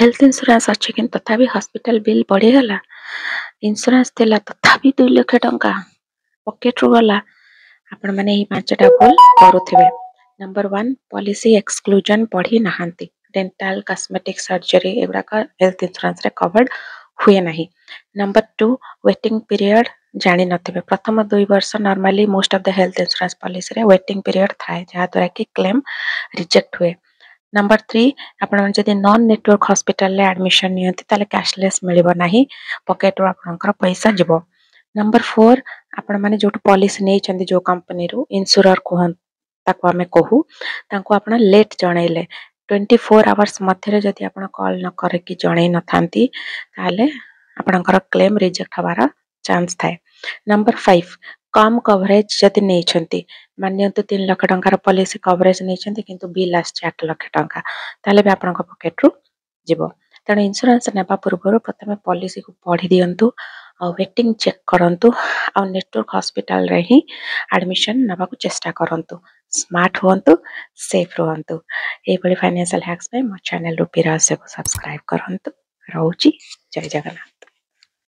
Health insurance अच्छे कि तथापि हॉस्पिटल बिल बढ़ीगला इंश्योरेंस थिला तथापि 2 लाख टंका पॉकेट रू गला आपण माने ही पांचटा भूल करूथिबे। नंबर 1 पॉलिसी एक्सक्लूजन पढ़ी नहांती डेंटल कॉस्मेटिक सर्जरी एगुड़ा का हेल्थ इंश्योरेंस रे कवर्ड हुए नहीं। नंबर 2 वेटिंग पीरियड जानी नथिबे प्रथम 2 वर्ष normally most of the health insurance policy रे वेटिंग पीरियड थाए जहा द्वारा कि क्लेम रिजेक्ट हुए। नंबर 3 आपण जदि नॉन नेटवर्क हॉस्पिटल रे एडमिशन नियंती ताले कैशलेस मिलिबो नाही पॉकेट रो आपनकर पैसा जिवो। नंबर 4 आपण माने जो पॉलिसी नै चंदी जो कंपनी रो इंश्योरर कोहन ताको हमें कहू ताको आपण लेट जणैले 24 आवर्स मध्य जदि आपण कॉल न करे कि जणै न थांती ताले आपनकर क्लेम रिजेक्ट हवार चांस थाए। नंबर 5 कम कवरेज जदि नै छंती मान्यतु 3 लाख टंकार पॉलिसी कवरेज नै छंती किंतु बिल आस 8 लाख टंका ताले भी आपनक पॉकेट रू जिवो। तेणु इंश्योरेंस नेबा पूर्व प्रथम पॉलिसी को पढ़ी दियंतु आ वेटिंग चेक करंतु आ नेटवर्क हॉस्पिटल रे ही एडमिशन नबा को चेष्टा करंतु। Smart हुअंतु safe रहंतु। ए बड़ी फाइनेंशियल हैक्स पे मो चैनल रूपी रहस्य को सब्सक्राइब करंतु। रहउची जय जगन्नाथ।